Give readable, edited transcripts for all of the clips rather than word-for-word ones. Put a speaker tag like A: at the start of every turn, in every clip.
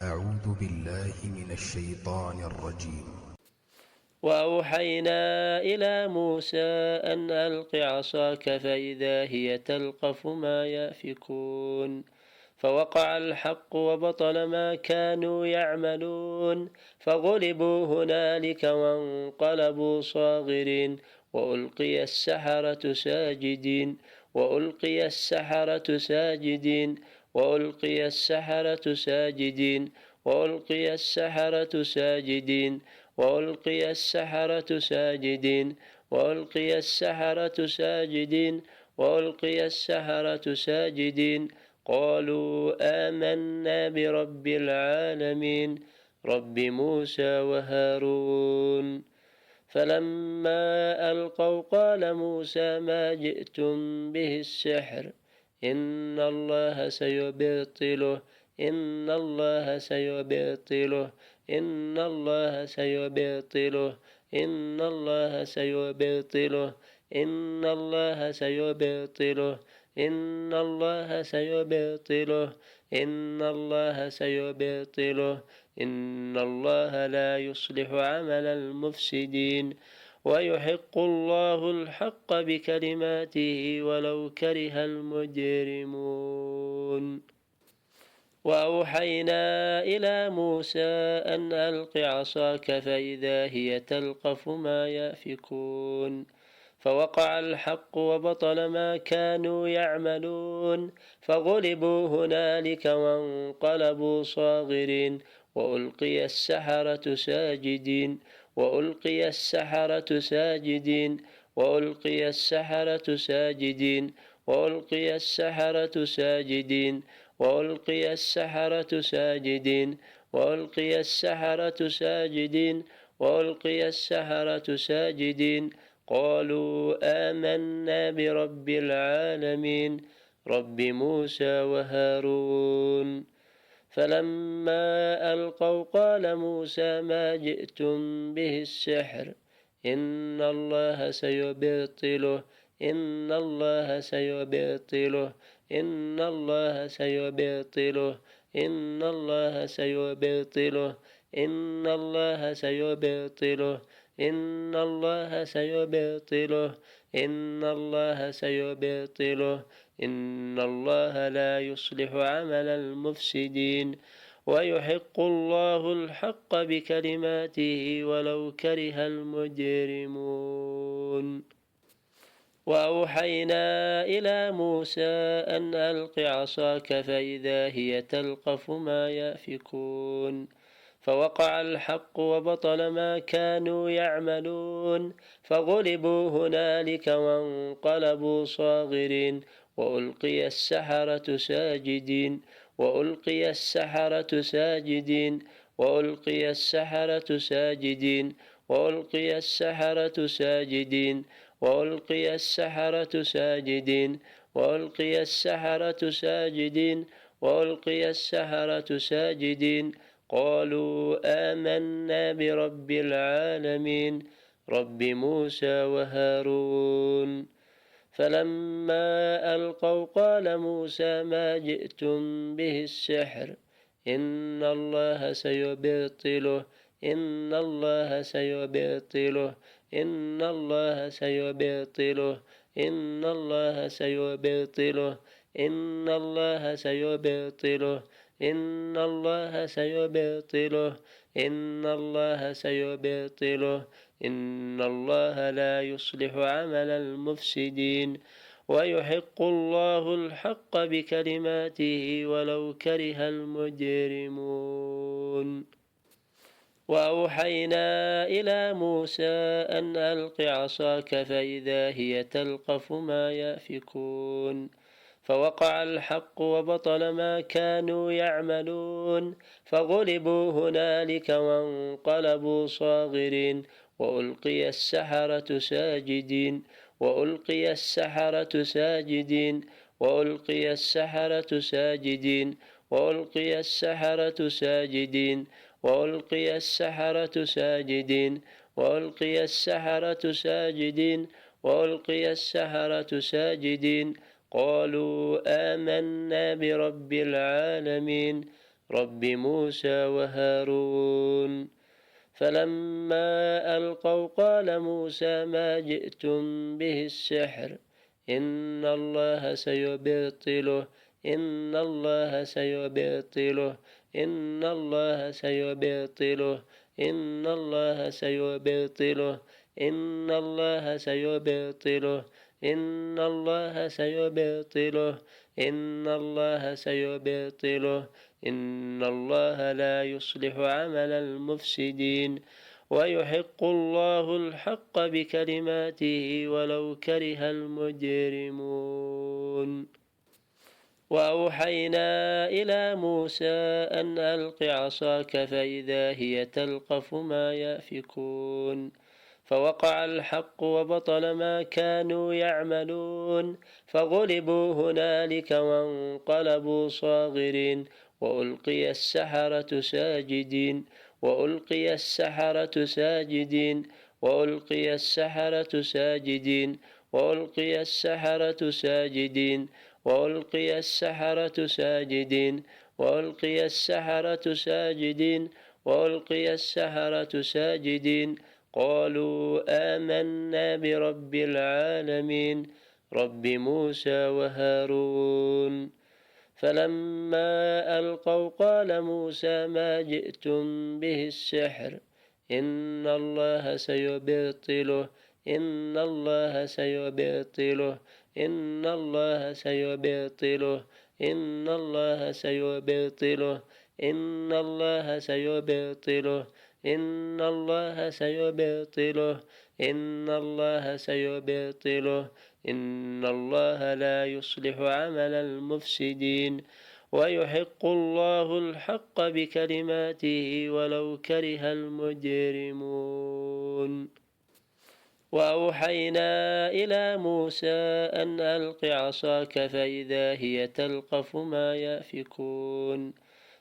A: أعوذ بالله من الشيطان الرجيم.
B: وأوحينا إلى موسى أن ألق عصاك فإذا هي تلقف ما يأفكون فوقع الحق وبطل ما كانوا يعملون فغلبوا هنالك وانقلبوا صاغرين وألقي السحرة ساجدين وألقي السحرة ساجدين وألقي السحرة ساجدين وألقي السحرة ساجدين وألقي السحرة ساجدين وألقي السحرة ساجدين وألقي السحرة ساجدين قالوا آمنا برب العالمين رب موسى وهارون فلما ألقوا قال موسى ما جئتم به السحر إن الله سيبطله إن الله سيبطله إن الله سيبطله إن الله سيبطله إن الله سيبطله إن الله سيبطله إن الله سيبطله إن الله لا يصلح عمل المفسدين ويحق الله الحق بكلماته ولو كره المجرمون وأوحينا إلى موسى أن ألق عصاك فإذا هي تلقف ما يأفكون فوقع الحق وبطل ما كانوا يعملون فغلبوا هنالك وانقلبوا صاغرين وألقي السحرة ساجدين وألقي السحرة ساجدين وألقي السحرة ساجدين وألقي السحرة ساجدين وألقي السحرة ساجدين وألقي السحرة ساجدين وألقي السحرة ساجدين قالوا آمنا برب العالمين رب موسى وهارون فلما ألقوا قال موسى ما جئتم به السحر إن الله سيبطله إن الله سيبطله إن الله سيبطله إن الله سيبطله إن الله سيبطله إن الله سيبطله إن الله سيبطله إن الله لا يصلح عمل المفسدين ويحق الله الحق بكلماته ولو كره المجرمون وأوحينا إلى موسى أن ألق عصاك فإذا هي تلقف ما يأفكون فوقع الحق وبطل ما كانوا يعملون فغلبوا هنالك وانقلبوا صاغرين وألقي السحرة ساجدين وألقي السحرة ساجدين وألقي السحرة ساجدين وألقي السحرة ساجدين وألقي السحرة ساجدين وألقي السحرة ساجدين وألقي السحرة ساجدين قالوا آمنا برب العالمين رب موسى وهارون فلما ألقوا قال موسى ما جئتم به السحر إن الله سيبطله إن الله سيبطله إن الله سيبطله إن الله سيبطله إن الله سيبطله إن الله سيبطله إن الله سيبطله إن الله لا يصلح عمل المفسدين ويحق الله الحق بكلماته ولو كره المجرمون وأوحينا إلى موسى أن ألق عصاك فإذا هي تلقف ما يأفكون فوقع الحق وبطل ما كانوا يعملون فغلبوا هنالك وانقلبوا صاغرين وألقي السحرة ساجدين وألقي السحرة ساجدين وألقي السحرة ساجدين وألقي السحرة ساجدين وألقي السحرة ساجدين وألقي السحرة ساجدين وألقي السحرة ساجدين قالوا آمنا برب العالمين رب موسى وهارون فلما ألقوا قال موسى ما جئتم به السحر إن الله سيبطله إن الله سيبطله إن الله سيبطله إن الله سيبطله إن الله سيبطله إن الله سيبطله إن الله سيبطله إن الله لا يصلح عمل المفسدين ويحق الله الحق بكلماته ولو كره المجرمون وأوحينا إلى موسى أن ألق عصاك فإذا هي تلقف ما يأفكون فوقع الحق وبطل ما كانوا يعملون فغلبوا هنالك وانقلبوا صاغرين وألقي السحرة ساجدين وألقي السحرة ساجدين وألقي السحرة ساجدين وألقي السحرة ساجدين وألقي السحرة ساجدين وألقي السحرة ساجدين وألقي السحرة ساجدين قالوا آمنا برب العالمين رب موسى وهارون فلما ألقوا قال موسى ما جئتم به السحر إن الله سيبطله إن الله سيبطله إن الله سيبطله إن الله سيبطله إن الله سيبطله إن الله سيبطله إن الله سيبطله إن الله لا يصلح عمل المفسدين ويحق الله الحق بكلماته ولو كره المجرمون وأوحينا إلى موسى أن ألق عصاك فإذا هي تلقف ما يأفكون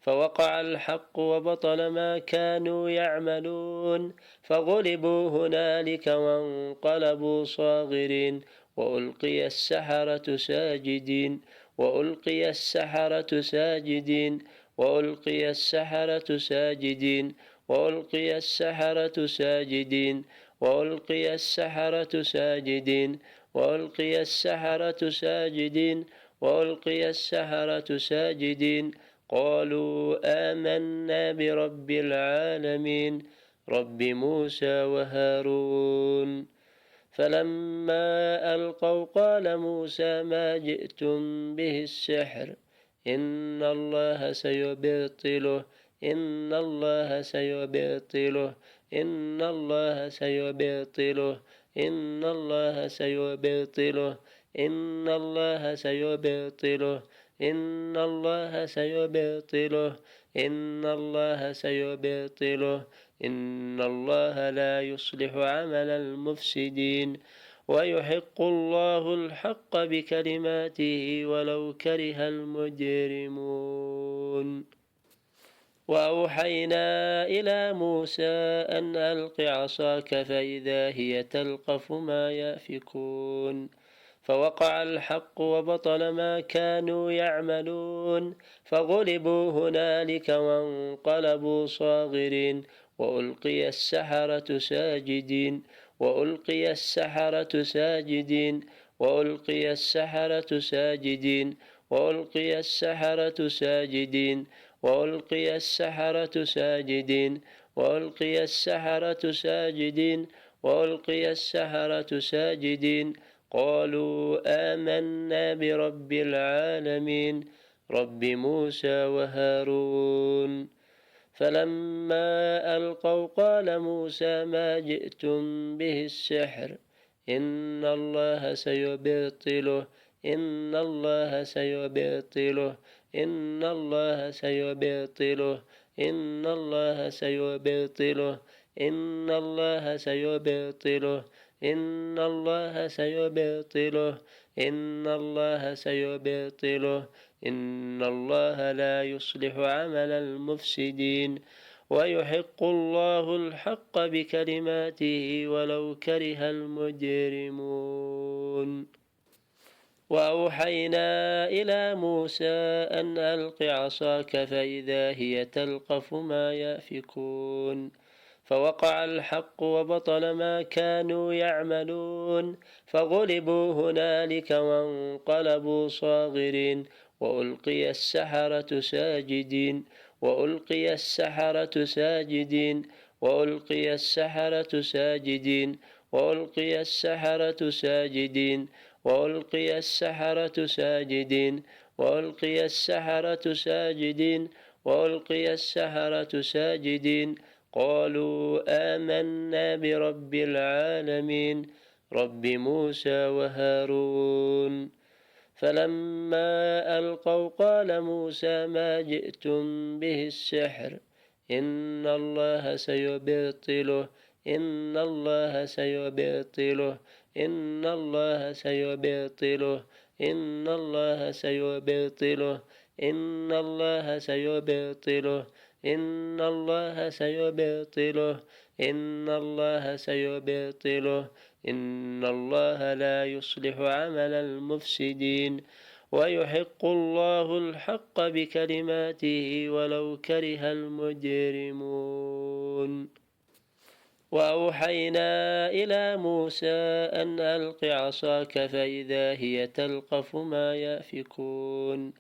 B: فوقع الحق وبطل ما كانوا يعملون فغلبوا هنالك وانقلبوا صاغرين وألقي السحرة ساجدين وألقي السحرة ساجدين وألقي السحرة ساجدين وألقي السحرة ساجدين وألقي السحرة ساجدين وألقي السحرة ساجدين وألقي السحرة ساجدين قالوا آمنا برب العالمين رب موسى وهارون فلما ألقوا قال موسى ما جئتم به السحر إن الله سيبطله إن الله سيبطله إن الله سيبطله إن الله سيبطله إن الله سيبطله إن الله سيبطله إن الله سيبطله إن الله لا يصلح عمل المفسدين ويحق الله الحق بكلماته ولو كره المجرمون وأوحينا إلى موسى أن ألق عصاك فإذا هي تلقف ما يأفكون فوقع الحق وبطل ما كانوا يعملون فغلبوا هنالك وانقلبوا صاغرين وألقي السحرة ساجدين وألقي السحرة ساجدين وألقي السحرة ساجدين وألقي السحرة ساجدين وألقي السحرة ساجدين وألقي السحرة ساجدين وألقي السحرة ساجدين قالوا آمنا برب العالمين رب موسى وهارون فلما ألقوا قال موسى ما جئتم به السحر إن الله سيبطله إن الله سيبطله إن الله سيبطله إن الله سيبطله إن الله سيبطله إن الله سيبطله إن الله سيبطله إن الله لا يصلح عمل المفسدين ويحق الله الحق بكلماته ولو كره المجرمون وأوحينا إلى موسى أن ألق عصاك فإذا هي تلقف ما يأفكون فوقع الحق وبطل ما كانوا يعملون فغلبوا هنالك وانقلبوا صاغرين وألقي السحرة ساجدين وألقي السحرة ساجدين وألقي السحرة ساجدين وألقي السحرة ساجدين وألقي السحرة ساجدين وألقي السحرة ساجدين وألقي السحرة ساجدين قالوا آمنا برب العالمين رب موسى وهارون فلما ألقوا قال موسى ما جئتم به السحر إن الله سيبطله إن الله سيبطله إن الله سيبطله إن الله سيبطله إن الله سيبطله إن الله سيبطله إن الله سيبطله إن الله لا يصلح عمل المفسدين ويحق الله الحق بكلماته ولو كره المجرمون وأوحينا إلى موسى أن ألق عصاك فإذا هي تلقف ما يأفكون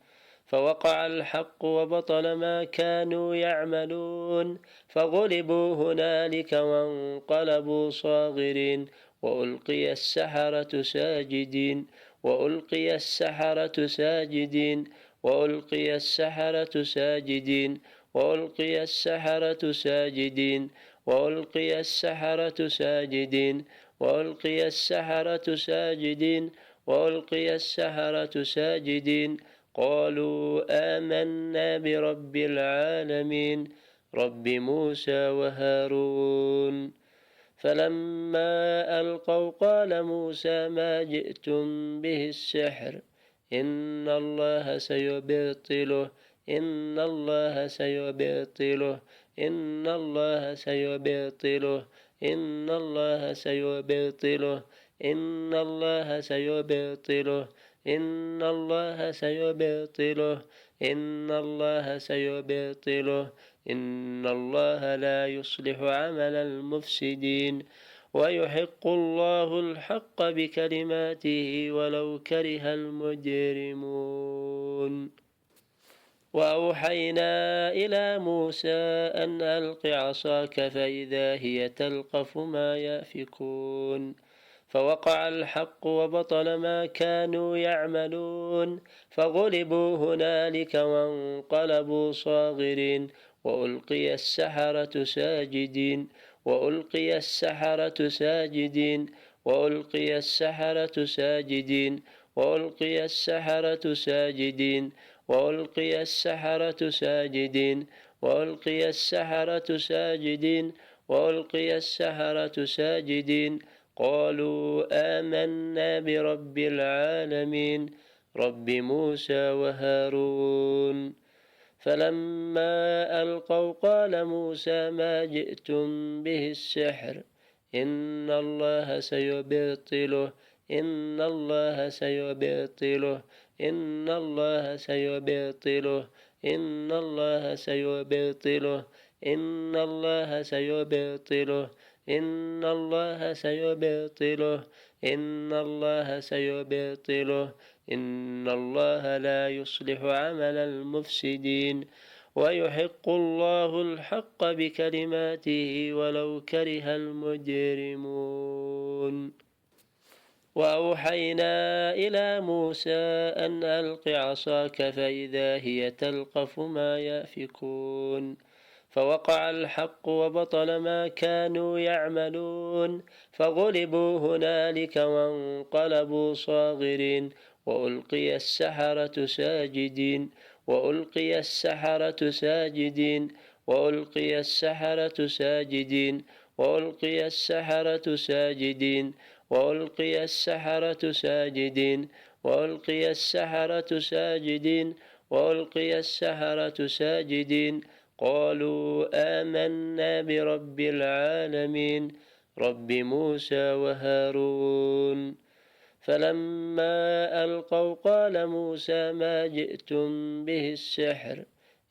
B: فوقع الحق وبطل ما كانوا يعملون فغلبوا هنالك وانقلبوا صاغرين وألقي السحرة ساجدين وألقي السحرة ساجدين وألقي السحرة ساجدين وألقي السحرة ساجدين وألقي السحرة ساجدين وألقي السحرة ساجدين وألقي السحرة ساجدين قالوا آمنا برب العالمين رب موسى وهارون فلما ألقوا قال موسى ما جئتم به السحر إن الله سيبطله إن الله سيبطله إن الله سيبطله إن الله سيبطله إن الله سيبطله إن الله سيبطله إن الله سيبطله إن الله لا يصلح عمل المفسدين ويحق الله الحق بكلماته ولو كره المجرمون وأوحينا إلى موسى أن ألق عصاك فإذا هي تلقف ما يأفكون فوقع الحق وبطل ما كانوا يعملون فغلبوا هنالك وانقلبوا صاغرين وألقي السحرة ساجدين وألقي السحرة ساجدين وألقي السحرة ساجدين وألقي السحرة ساجدين وألقي السحرة ساجدين وألقي السحرة ساجدين وألقي السحرة ساجدين قالوا آمنا برب العالمين رب موسى وهارون فلما ألقوا قال موسى ما جئتم به السحر إن الله سيبطله إن الله سيبطله إن الله سيبطله إن الله سيبطله إن الله سيبطله إن الله سيبطله إن الله سيبطله إن الله لا يصلح عمل المفسدين ويحق الله الحق بكلماته ولو كره المجرمون وأوحينا إلى موسى أن ألق عصاك فإذا هي تلقف ما يأفكون فوقع الحق وبطل ما كانوا يعملون فغلبوا هنالك وانقلبوا صاغرين وألقي السحرة ساجدين وألقي السحرة ساجدين وألقي السحرة ساجدين وألقي السحرة ساجدين وألقي السحرة ساجدين وألقي السحرة ساجدين وألقي السحرة ساجدين قالوا آمنا برب العالمين رب موسى وهارون فلما ألقوا قال موسى ما جئتم به السحر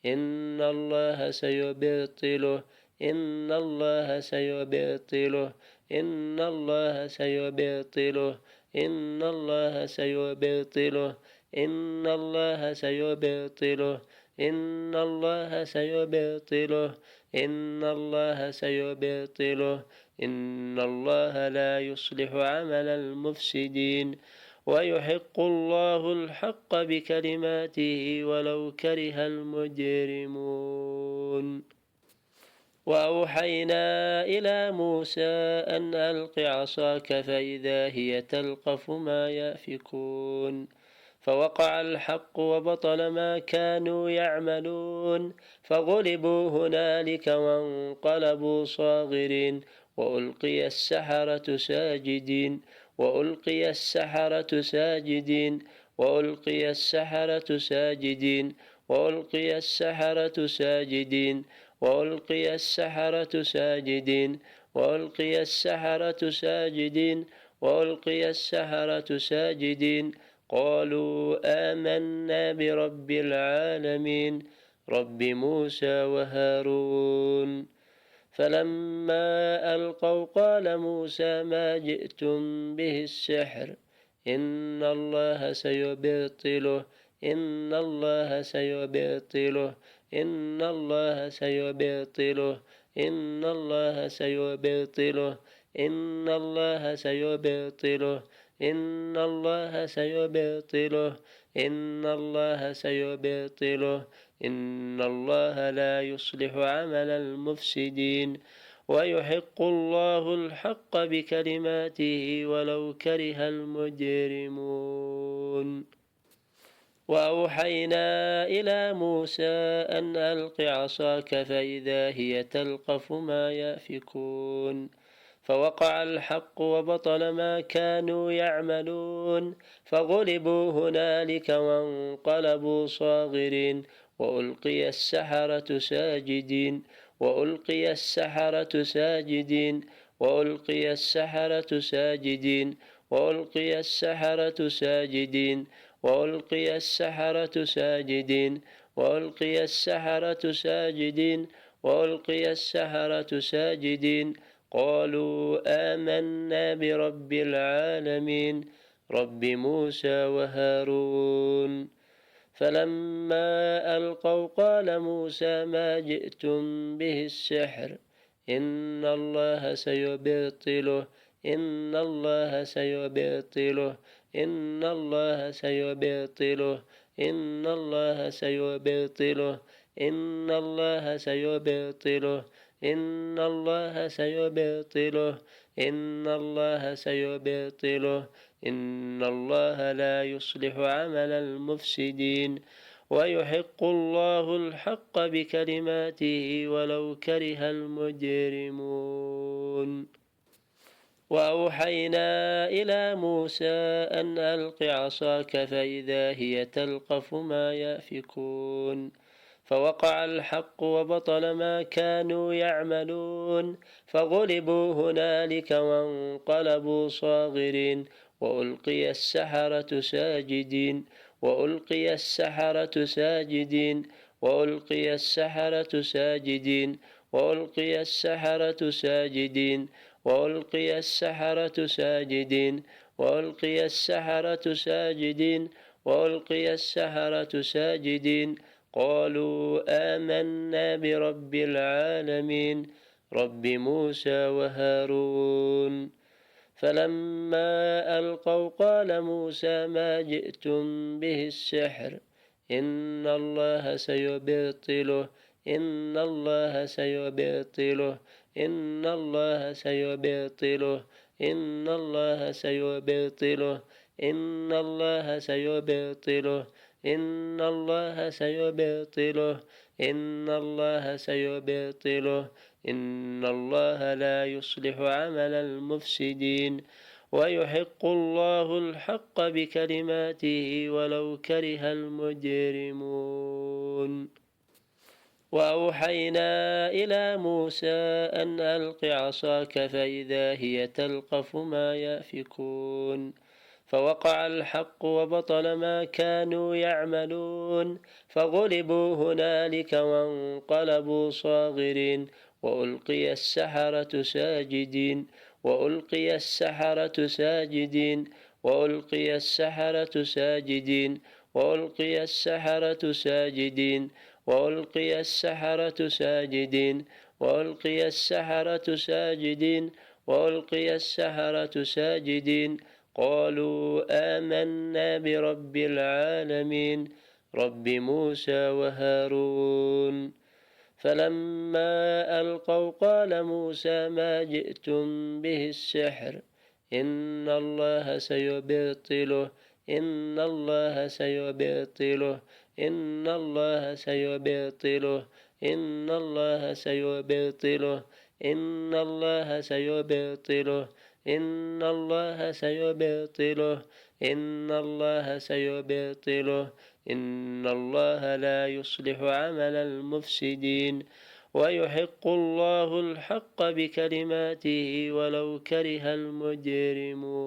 B: إن الله سيبطله إن الله سيبطله إن الله سيبطله إن الله سيبطله إن الله سيبطله إن الله سيبطله إن الله سيبطله إن الله لا يصلح عمل المفسدين ويحق الله الحق بكلماته ولو كره المجرمون وأوحينا إلى موسى أن ألق عصاك فإذا هي تلقف ما يأفكون فوقع الحق وبطل ما كانوا يعملون فغلبوا هنالك وانقلبوا صاغرين وألقي السحرة ساجدين وألقي السحرة ساجدين وألقي السحرة ساجدين وألقي السحرة ساجدين وألقي السحرة ساجدين وألقي السحرة ساجدين وألقي السحرة ساجدين قالوا آمنا برب العالمين رب موسى وهارون فلما ألقوا قال موسى ما جئتم به السحر إن الله سيبطله إن الله سيبطله إن الله سيبطله إن الله سيبطله إن الله سيبطله إن الله سيبطله إن الله سيبطله إن الله لا يصلح عمل المفسدين ويحق الله الحق بكلماته ولو كره المجرمون وأوحينا إلى موسى أن ألق عصاك فإذا هي تلقف ما يأفكون فوقع الحق وبطل ما كانوا يعملون فغلبوا هنالك وانقلبوا صاغرين وألقي السحرة ساجدين وألقي السحرة ساجدين وألقي السحرة ساجدين وألقي السحرة ساجدين وألقي السحرة ساجدين وألقي السحرة ساجدين وألقي السحرة ساجدين قالوا آمنا برب العالمين رب موسى وهارون فلما ألقوا قال موسى ما جئتم به السحر إن الله سيبطله إن الله سيبطله إن الله سيبطله إن الله سيبطله إن الله سيبطله إن الله سيبطله إن الله سيبطله إن الله لا يصلح عمل المفسدين ويحق الله الحق بكلماته ولو كره المجرمون وأوحينا إلى موسى أن ألق عصاك فإذا هي تلقف ما يأفكون فوقع الحق وبطل ما كانوا يعملون فغلبوا هنالك وانقلبوا صاغرين وألقي السحرة ساجدين وألقي السحرة ساجدين وألقي السحرة ساجدين وألقي السحرة ساجدين وألقي السحرة ساجدين وألقي السحرة ساجدين وألقي السحرة ساجدين قالوا آمنا برب العالمين رب موسى وهارون فلما ألقوا قال موسى ما جئتم به السحر إن الله سيبطله إن الله سيبطله إن الله سيبطله إن الله سيبطله إن الله سيبطله إن الله سيبطله إن الله سيبطله إن الله لا يصلح عمل المفسدين ويحق الله الحق بكلماته ولو كره المجرمون وأوحينا إلى موسى أن ألق عصاك فإذا هي تلقف ما يأفكون فوقع الحق وبطل ما كانوا يعملون فغلبوا هنالك وانقلبوا صاغرين وألقي السحرة ساجدين وألقي السحرة ساجدين وألقي السحرة ساجدين وألقي السحرة ساجدين وألقي السحرة ساجدين وألقي السحرة ساجدين وألقي السحرة ساجدين قالوا آمنا برب العالمين رب موسى وهارون فلما ألقوا قال موسى ما جئتم به السحر إن الله سيبطله إن الله سيبطله إن الله سيبطله إن الله سيبطله إن الله سيبطله إن الله سيبطله إن الله سيبطله إن الله لا يصلح عمل المفسدين ويحق الله الحق بكلماته ولو كره المجرمون.